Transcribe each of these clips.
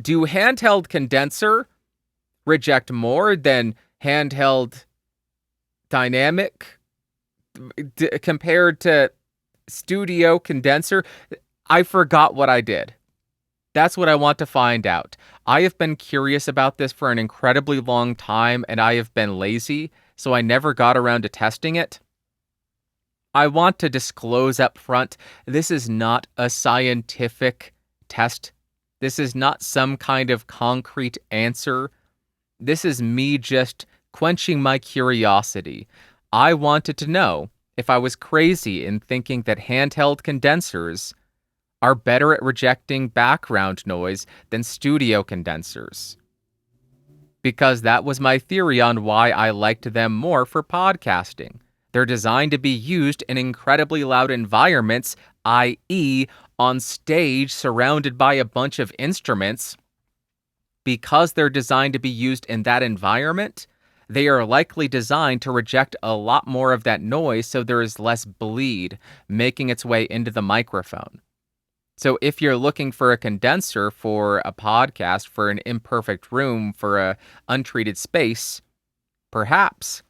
Do handheld condenser reject more than handheld dynamic compared to studio condenser? I forgot what I did. That's what I want to find out. I have been curious about this for an incredibly long time, and I have been lazy, so I never got around to testing it. I want to disclose up front, this is not a scientific test. This is not some kind of concrete answer. This is me just quenching my curiosity. I wanted to know if I was crazy in thinking that handheld condensers are better at rejecting background noise than studio condensers. Because that was my theory on why I liked them more for podcasting. They're designed to be used in incredibly loud environments, i.e., on stage surrounded by a bunch of instruments. Because they're designed to be used in that environment, they are likely designed to reject a lot more of that noise so there is less bleed making its way into the microphone. So if you're looking for a condenser for a podcast, for an imperfect room, for a untreated space, perhaps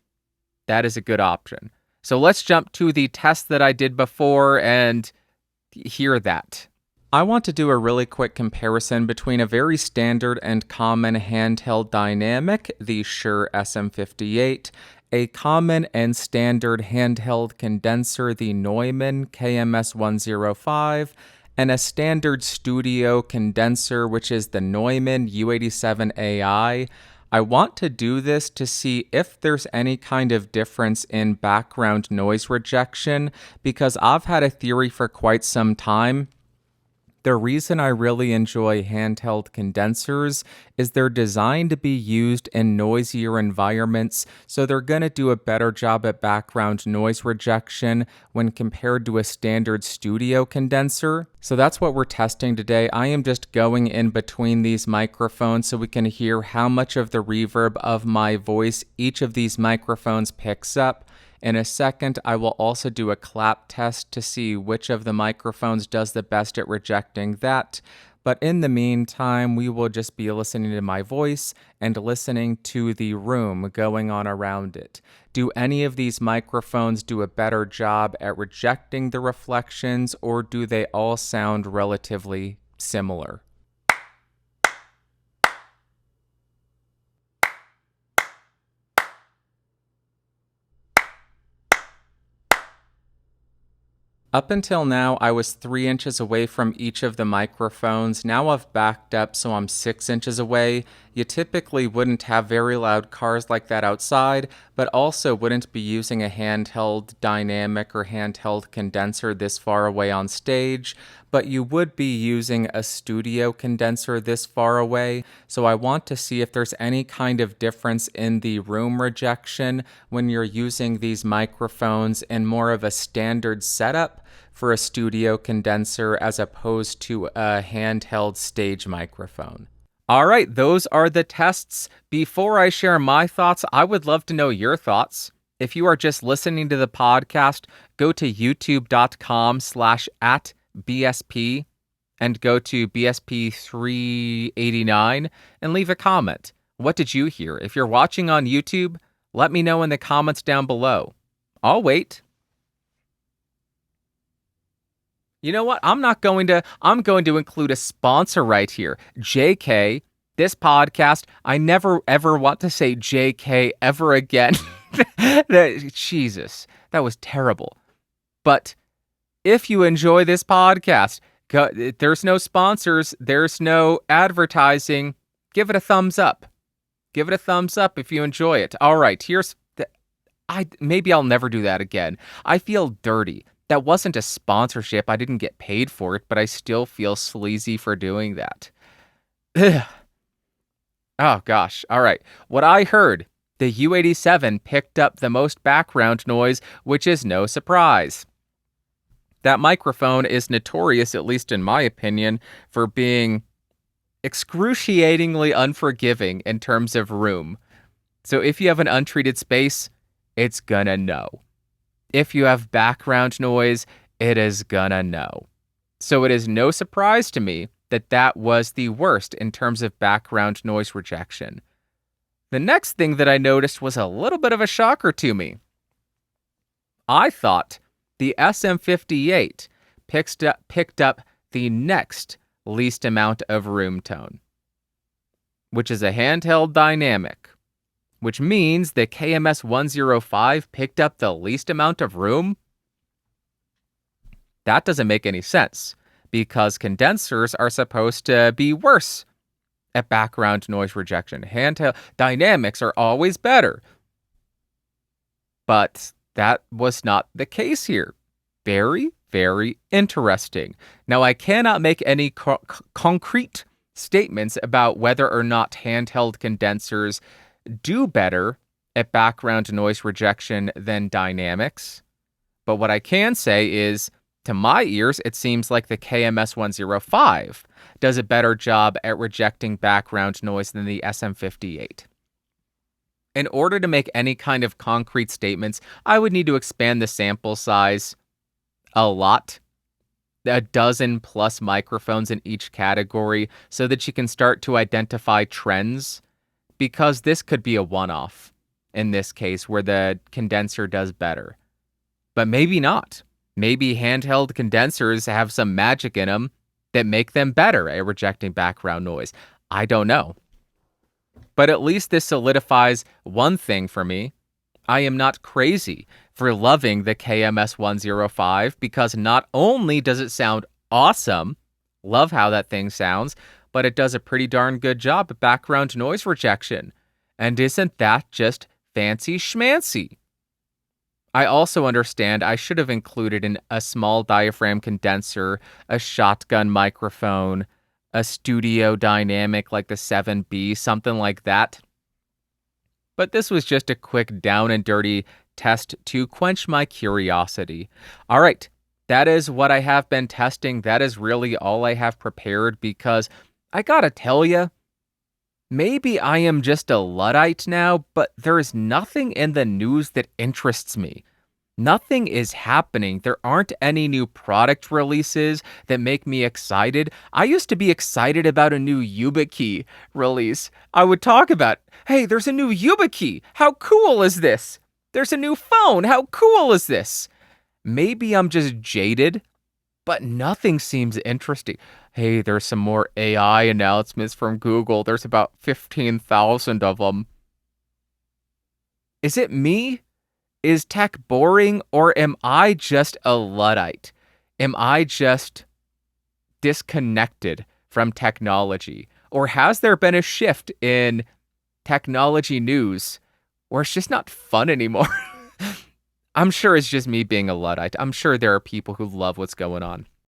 that is a good option. So let's jump to the test that I did before and hear that. I want to do a really quick comparison between a very standard and common handheld dynamic, the Shure SM58, a common and standard handheld condenser, the Neumann KMS105, and a standard studio condenser, which is the Neumann U87AI. I want to do this to see if there's any kind of difference in background noise rejection, because I've had a theory for quite some time. The reason I really enjoy handheld condensers is they're designed to be used in noisier environments, so they're going to do a better job at background noise rejection when compared to a standard studio condenser. So that's what we're testing today. I am just going in between these microphones so we can hear how much of the reverb of my voice each of these microphones picks up. In a second, I will also do a clap test to see which of the microphones does the best at rejecting that. But in the meantime, we will just be listening to my voice and listening to the room going on around it. Do any of these microphones do a better job at rejecting the reflections, or do they all sound relatively similar? Up until now, I was 3 inches away from each of the microphones. Now I've backed up, so I'm 6 inches away. You typically wouldn't have very loud cars like that outside, but also wouldn't be using a handheld dynamic or handheld condenser this far away on stage, but you would be using a studio condenser this far away. So I want to see if there's any kind of difference in the room rejection when you're using these microphones in more of a standard setup for a studio condenser as opposed to a handheld stage microphone. All right, those are the tests. Before I share my thoughts, I would love to know your thoughts. If you are just listening to the podcast, go to youtube.com/@BSP and go to BSP 389 and leave a comment. What did you hear? If you're watching on YouTube, let me know in the comments down below. I'll wait. You know what? I'm going to include a sponsor right here. JK, this podcast, I never ever want to say JK ever again. Jesus, that was terrible. But if you enjoy this podcast, there's no sponsors, there's no advertising. Give it a thumbs up. Give it a thumbs up if you enjoy it. All right, maybe I'll never do that again. I feel dirty. That wasn't a sponsorship. I didn't get paid for it, but I still feel sleazy for doing that. Ugh. Oh, gosh. All right. What I heard, the U87 picked up the most background noise, which is no surprise. That microphone is notorious, at least in my opinion, for being excruciatingly unforgiving in terms of room. So if you have an untreated space, it's gonna know. If you have background noise, it is gonna know. So it is no surprise to me that was the worst in terms of background noise rejection. The next thing that I noticed was a little bit of a shocker to me. I thought the SM58 picked up the next least amount of room tone, which is a handheld dynamic, which means the KMS-105 picked up the least amount of room. That doesn't make any sense, because condensers are supposed to be worse at background noise rejection. Handheld dynamics are always better. But that was not the case here. Very, very interesting. Now, I cannot make any concrete statements about whether or not handheld condensers do better at background noise rejection than dynamics. But what I can say is, to my ears, it seems like the KMS-105 does a better job at rejecting background noise than the SM58. In order to make any kind of concrete statements, I would need to expand the sample size a lot, a dozen plus microphones in each category, so that you can start to identify trends, because this could be a one-off in this case where the condenser does better. But maybe not. Maybe handheld condensers have some magic in them that make them better at rejecting background noise. I don't know. But at least this solidifies one thing for me. I am not crazy for loving the KMS-105, because not only does it sound awesome, love how that thing sounds, but it does a pretty darn good job at background noise rejection. And isn't that just fancy schmancy? I also understand I should have included a small diaphragm condenser, a shotgun microphone, a studio dynamic like the 7B, something like that. But this was just a quick down and dirty test to quench my curiosity. All right, that is what I have been testing. That is really all I have prepared, because I gotta tell you, maybe I am just a Luddite now, but there is nothing in the news that interests me. Nothing is happening. There aren't any new product releases that make me excited. I used to be excited about a new YubiKey release. I would talk about, hey, there's a new YubiKey. How cool is this? There's a new phone. How cool is this? Maybe I'm just jaded, but nothing seems interesting. Hey, there's some more AI announcements from Google. There's about 15,000 of them. Is it me? Is tech boring, or am I just a Luddite? Am I just disconnected from technology? Or has there been a shift in technology news where it's just not fun anymore? I'm sure it's just me being a Luddite. I'm sure there are people who love what's going on.